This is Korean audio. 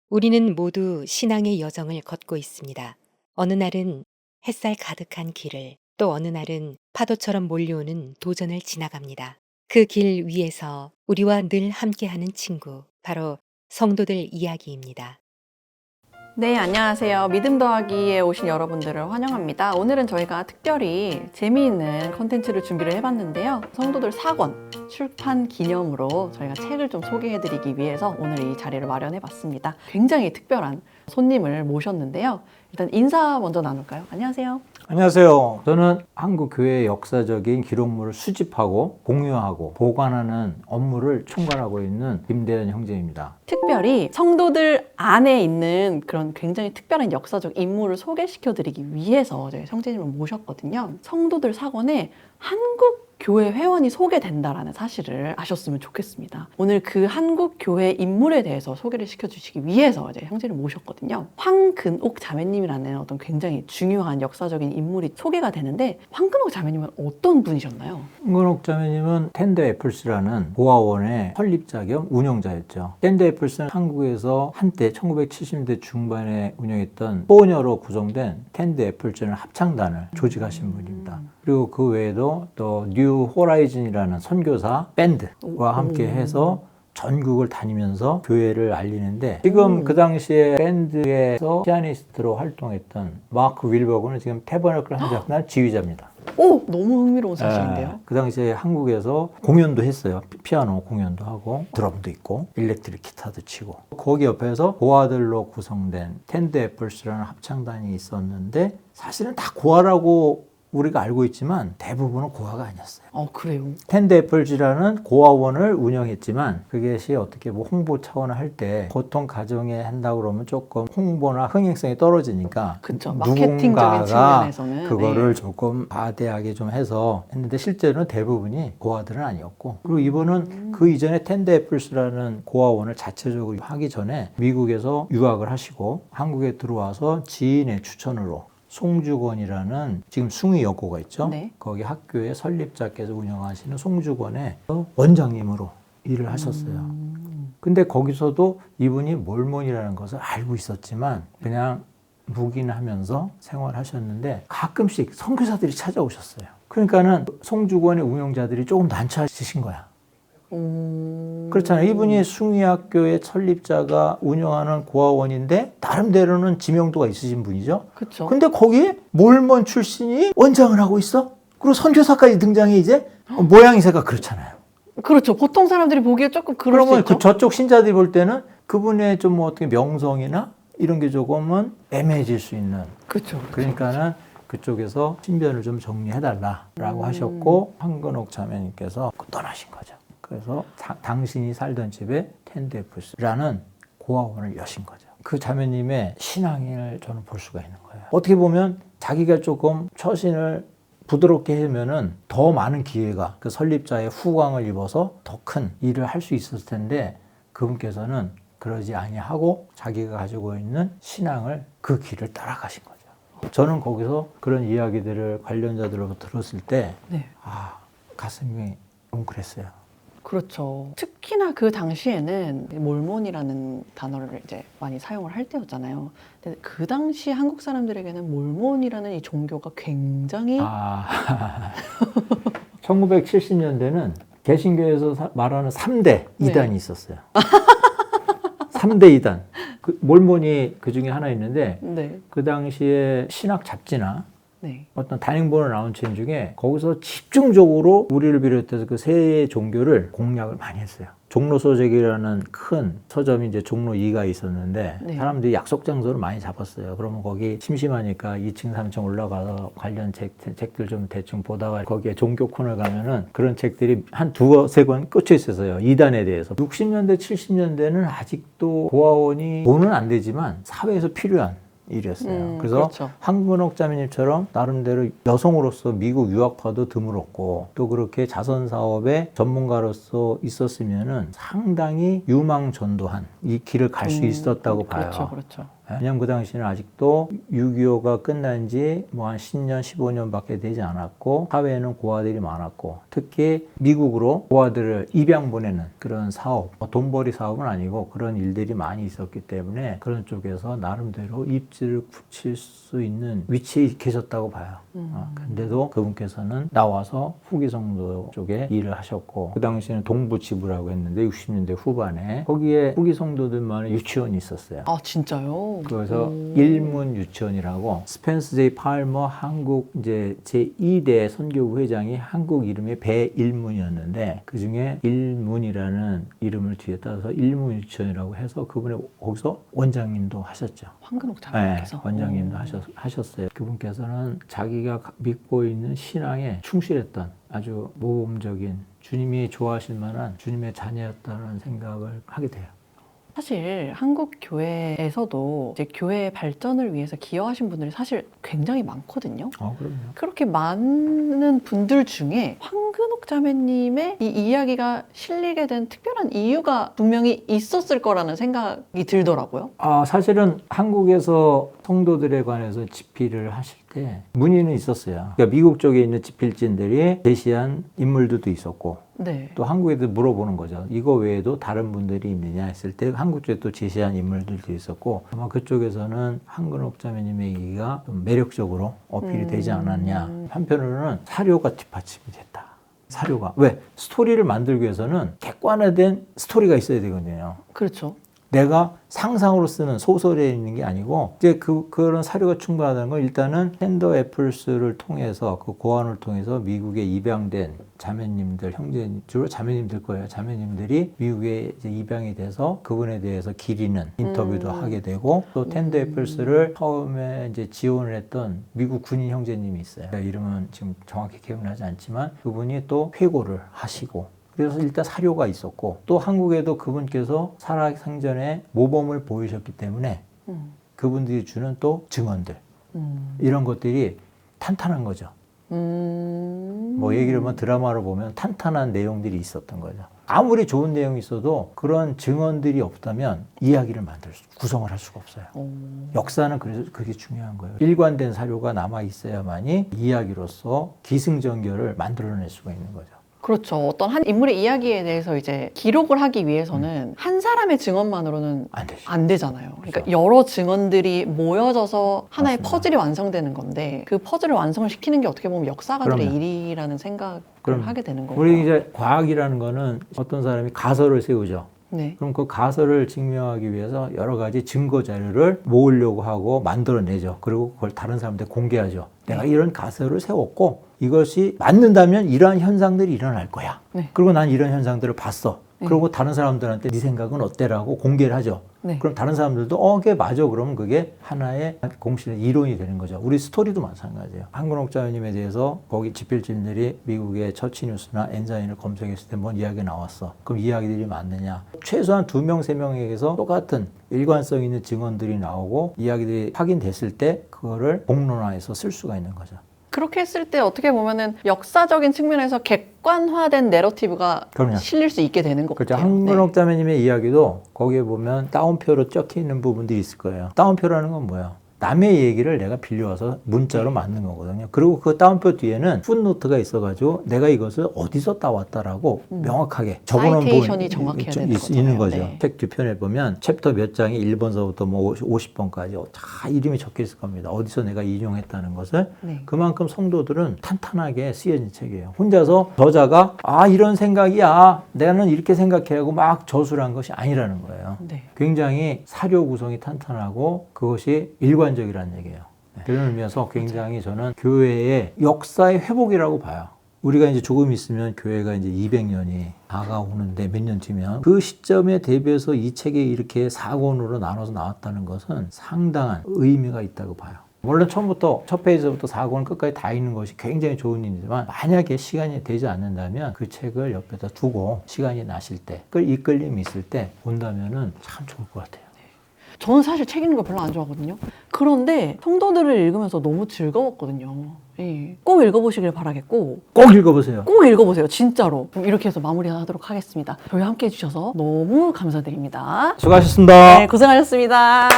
우리는 모두 신앙의 여정을 걷고 있습니다. 어느 날은 햇살 가득한 길을, 또 어느 날은 파도처럼 몰려오는 도전을 지나갑니다. 그 길 위에서 우리와 늘 함께하는 친구, 바로 성도들 이야기입니다. 네, 안녕하세요. 믿음 더하기에 오신 여러분들을 환영합니다. 오늘은 저희가 특별히 재미있는 컨텐츠를 준비를 해봤는데요. 성도들 사권 출판 기념으로 저희가 책을 좀 소개해드리기 위해서 오늘 이 자리를 마련해봤습니다. 굉장히 특별한 손님을 모셨는데요. 일단 인사 먼저 나눌까요? 안녕하세요. 안녕하세요. 저는 한국 교회의 역사적인 기록물을 수집하고 공유하고 보관하는 업무를 총괄하고 있는 김대현 형제입니다. 특별히 성도들 안에 있는 그런 굉장히 특별한 역사적 인물을 소개시켜드리기 위해서 저희 형제님을 모셨거든요. 성도들 사권에 한국 교회 회원이 소개된다라는 사실을 아셨으면 좋겠습니다. 오늘 그 한국 교회 인물에 대해서 소개를 시켜주시기 위해서 이제 형제를 모셨거든요. 황근옥 자매님이라는 어떤 굉장히 중요한 역사적인 인물이 소개가 되는데, 황근옥 자매님은 어떤 분이셨나요? 황근옥 자매님은 텐드 애플스라는 고아원의 설립자 겸 운영자였죠. 텐드 애플스는 한국에서 한때 1970년대 중반에 운영했던 소녀로 구성된 텐드 애플스라는 합창단을 조직하신 분입니다. 그리고 그 외에도 또 뉴 호라이즌이라는 선교사 밴드와 함께 해서 전국을 다니면서 교회를 알리는데, 지금 그 당시에 밴드에서 피아니스트로 활동했던 마크 윌버그는 지금 태버너클 한작단 지휘자입니다. 오! 너무 흥미로운 사실인데요. 그 당시에 한국에서 공연도 했어요. 피아노 공연도 하고 드럼도 있고 일렉트릭 기타도 치고, 거기 옆에서 고아들로 구성된 텐드 애플스라는 합창단이 있었는데, 사실은 다 고아라고 우리가 알고 있지만 대부분은 고아가 아니었어요. 그래요? 텐드 애플즈라는 고아원을 운영했지만, 그것이 어떻게 뭐 홍보 차원을 할 때 보통 가정에 한다고 그러면 조금 홍보나 흥행성이 떨어지니까 그쵸. 마케팅적인 누군가가 측면에서는 그거를 조금 과대하게 좀 해서 했는데, 실제로는 대부분이 고아들은 아니었고, 그리고 이분은 그 이전에 텐드 애플스라는 고아원을 자체적으로 하기 전에 미국에서 유학을 하시고 한국에 들어와서 지인의 추천으로 송죽원이라는, 지금 숭의여고가 있죠. 네. 거기 학교의 설립자께서 운영하시는 송죽원의 원장님으로 일을 하셨어요. 근데 거기서도 이분이 몰몬이라는 것을 알고 있었지만 그냥 묵인하면서 생활하셨는데, 가끔씩 선교사들이 찾아오셨어요. 그러니까는 송죽원의 운영자들이 조금 난처하신 거야. 그렇잖아요. 이분이 숭의학교의 설립자가 운영하는 고아원인데 나름대로는 지명도가 있으신 분이죠. 그쵸. 근데 거기에 몰몬 출신이 원장을 하고 있어? 그리고 선교사까지 등장해. 이제 모양새가 그렇잖아요. 그렇죠. 보통 사람들이 보기에 조금 그럴 수 그러면 있죠. 그 저쪽 신자들이 볼 때는 그분의 좀 뭐 어떻게 명성이나 이런 게 조금은 애매해질 수 있는. 그렇죠. 그러니까는 그쪽에서 신변을 좀 정리해달라라고 하셨고, 황근옥 자매님께서 떠나신 거죠. 그래서 당신이 살던 집에 텐드 애플스라는 고아원을 여신 거죠. 그 자매님의 신앙을 저는 볼 수가 있는 거예요. 어떻게 보면 자기가 조금 처신을 부드럽게 하면은 더 많은 기회가, 그 설립자의 후광을 입어서 더 큰 일을 할 수 있었을 텐데, 그분께서는 그러지 아니하고 자기가 가지고 있는 신앙을, 그 길을 따라가신 거죠. 저는 거기서 그런 이야기들을 관련자들로부터 들었을 때, 네. 가슴이 뭉클했어요. 그렇죠. 특히나 그 당시에는 몰몬이라는 단어를 이제 많이 사용을 할 때였잖아요. 근데 그 당시 한국 사람들에게는 몰몬이라는 이 종교가 굉장히 1970년대는 개신교에서 말하는 3대 이단이 네. 있었어요. 3대 이단. 몰몬이 그 중에 하나 있는데, 네. 그 당시에 신학 잡지나 네. 어떤 단행본을 나온 책 중에 거기서 집중적으로 우리를 비롯해서 그 세 종교를 공략을 많이 했어요. 종로서적이라는 큰 서점이 이제 종로 2가 있었는데, 네. 사람들이 약속 장소를 많이 잡았어요. 그러면 거기 심심하니까 2층, 3층 올라가서 관련 책들 좀 대충 보다가 거기에 종교 코너에 가면은 그런 책들이 한 두세 권 꽂혀 있었어요. 이단에 대해서. 60년대, 70년대는 아직도 고아원이 돈은 안 되지만 사회에서 필요한 일이었어요. 그래서 그렇죠. 황근옥 자매님처럼 나름대로 여성으로서 미국 유학파도 드물었고, 또 그렇게 자선 사업의 전문가로서 있었으면은 상당히 유망전도한 이 길을 갈 수 있었다고 봐요. 그렇죠, 그렇죠. 왜냐면 그 당시는 아직도 6.25가 끝난 지 뭐 한 10년, 15년밖에 되지 않았고 사회에는 고아들이 많았고 특히 미국으로 고아들을 입양 보내는 그런 사업, 돈벌이 사업은 아니고 그런 일들이 많이 있었기 때문에 그런 쪽에서 나름대로 입지를 굳힐 수 있는 위치에 계셨다고 봐요. 근데도 그분께서는 나와서 후기성도 쪽에 일을 하셨고 그 당시에는 동부지부라고 했는데 60년대 후반에 거기에 후기성도들만의 유치원이 있었어요. 아 진짜요? 그래서 일문 유치원이라고 스펜스 제이 팔머 한국 이제 제2대 선교부 회장이 한국 이름이 배일문이었는데 그 중에 일문이라는 이름을 뒤에 따서 일문 유치원이라고 해서 그분의 거기서 원장님도 하셨죠. 황근옥 네, 장로께서 원장님도 하셨어요. 그분께서는 자기가 믿고 있는 신앙에 충실했던 아주 모범적인 주님이 좋아하실 만한 주님의 자녀였다는 생각을 하게 돼요. 사실 한국 교회에서도 이제 교회 발전을 위해서 기여하신 분들이 사실 굉장히 많거든요. 그럼요. 그렇게 많은 분들 중에 황근옥 자매님의 이 이야기가 실리게 된 특별한 이유가 분명히 있었을 거라는 생각이 들더라고요. 사실은 한국에서 성도들에 관해서 집필을 하실 때 문의는 있었어요. 그러니까 미국 쪽에 있는 집필진들이 제시한 인물들도 있었고 네. 또 한국에도 물어보는 거죠. 이거 외에도 다른 분들이 있느냐 했을 때 한국 쪽에 또 제시한 인물들도 있었고 아마 그쪽에서는 황근옥 자매님의 얘기가 좀 매력적으로 어필이 되지 않았냐. 한편으로는 사료가 뒷받침이 됐다. 사료가. 왜? 스토리를 만들기 위해서는 객관화된 스토리가 있어야 되거든요. 그렇죠. 내가 상상으로 쓰는 소설에 있는 게 아니고 이제 그런 사료가 충분하다는 건 일단은 텐더 애플스를 통해서 그 고안을 통해서 미국에 입양된 자매님들, 형제 주로 자매님들 거예요. 자매님들이 미국에 이제 입양이 돼서 그분에 대해서 기리는 인터뷰도 하게 되고 또 텐더 애플스를 처음에 이제 지원을 했던 미국 군인 형제님이 있어요. 이름은 지금 정확히 기억나지 않지만 그분이 또 회고를 하시고 그래서 일단 사료가 있었고 또 한국에도 그분께서 살아생전에 모범을 보이셨기 때문에 그분들이 주는 또 증언들 이런 것들이 탄탄한 거죠. 뭐 얘기를 하면 드라마로 보면 탄탄한 내용들이 있었던 거죠. 아무리 좋은 내용이 있어도 그런 증언들이 없다면 이야기를 구성을 할 수가 없어요. 역사는 그래서 그게 중요한 거예요. 일관된 사료가 남아 있어야만이 이야기로서 기승전결을 만들어낼 수가 있는 거죠. 그렇죠. 어떤 한 인물의 이야기에 대해서 이제 기록을 하기 위해서는 한 사람의 증언만으로는 안 되죠. 안 되잖아요. 그러니까 그렇죠. 여러 증언들이 모여져서 하나의 맞습니다. 퍼즐이 완성되는 건데 그 퍼즐을 완성을 시키는 게 어떻게 보면 역사가들의 그럼요. 일이라는 생각을 하게 되는 거고. 우리 이제 과학이라는 거는 어떤 사람이 가설을 세우죠. 네. 그럼 그 가설을 증명하기 위해서 여러 가지 증거 자료를 모으려고 하고 만들어내죠. 그리고 그걸 다른 사람한테 공개하죠. 내가 이런 가설을 세웠고 이것이 맞는다면 이러한 현상들이 일어날 거야. 네. 그리고 난 이런 현상들을 봤어. 네. 그리고 다른 사람들한테 네 생각은 어때라고 공개를 하죠. 네. 그럼 다른 사람들도 그게 맞아. 그러면 그게 하나의 공식의 이론이 되는 거죠. 우리 스토리도 마찬가지예요. 황근옥 자매님에 대해서 거기 집필진들이 미국의 처치뉴스나 엔자인을 검색했을 때 뭔 이야기가 나왔어. 그럼 이야기들이 맞느냐. 최소한 2명, 3명에게서 똑같은 일관성 있는 증언들이 나오고 이야기들이 확인됐을 때 그거를 공론화해서 쓸 수가 있는 거죠. 그렇게 했을 때 어떻게 보면은 역사적인 측면에서 객관화된 내러티브가 그럼요. 실릴 수 있게 되는 것 그렇죠. 같아요. 황근옥 자매님의 이야기도 거기에 보면 따옴표로 적혀 있는 부분들이 있을 거예요. 따옴표라는 건 뭐예요? 남의 얘기를 내가 빌려와서 문자로 만든 거거든요. 그리고 그 따옴표 뒤에는 풋노트가 있어가지고 내가 이것을 어디서 따왔다라고 명확하게 적어놓은 사이테이션이 부분이 정확해야 되는 있는 거잖아요. 거죠. 네. 책 뒤편에 보면 챕터 몇 장이 1번서부터 뭐 50번까지 다 이름이 적혀 있을 겁니다. 어디서 내가 인용했다는 것을. 네. 그만큼 성도들은 탄탄하게 쓰여진 책이에요. 혼자서 저자가 이런 생각이야. 나는 이렇게 생각해 하고 막 저술을 한 것이 아니라는 거예요. 네. 굉장히 사료 구성이 탄탄하고 그것이 일관적이라는 얘기예요. 그런 의미에서 굉장히 저는 교회의 역사의 회복이라고 봐요. 우리가 이제 조금 있으면 교회가 이제 200년이 다가오는데 몇 년 뒤면 그 시점에 대비해서 이 책이 이렇게 4권으로 나눠서 나왔다는 것은 상당한 의미가 있다고 봐요. 물론 처음부터 첫 페이지부터 4권 끝까지 다 읽는 것이 굉장히 좋은 일이지만 만약에 시간이 되지 않는다면 그 책을 옆에다 두고 시간이 나실 때 이끌림이 있을 때 본다면은 참 좋을 것 같아요. 저는 사실 책 읽는 거 별로 안 좋아하거든요. 그런데 성도들을 읽으면서 너무 즐거웠거든요. 예. 꼭 읽어보시길 바라겠고 꼭 읽어보세요. 꼭 읽어보세요. 진짜로. 그럼 이렇게 해서 마무리하도록 하겠습니다. 저희 함께 해주셔서 너무 감사드립니다. 수고하셨습니다. 네, 고생하셨습니다.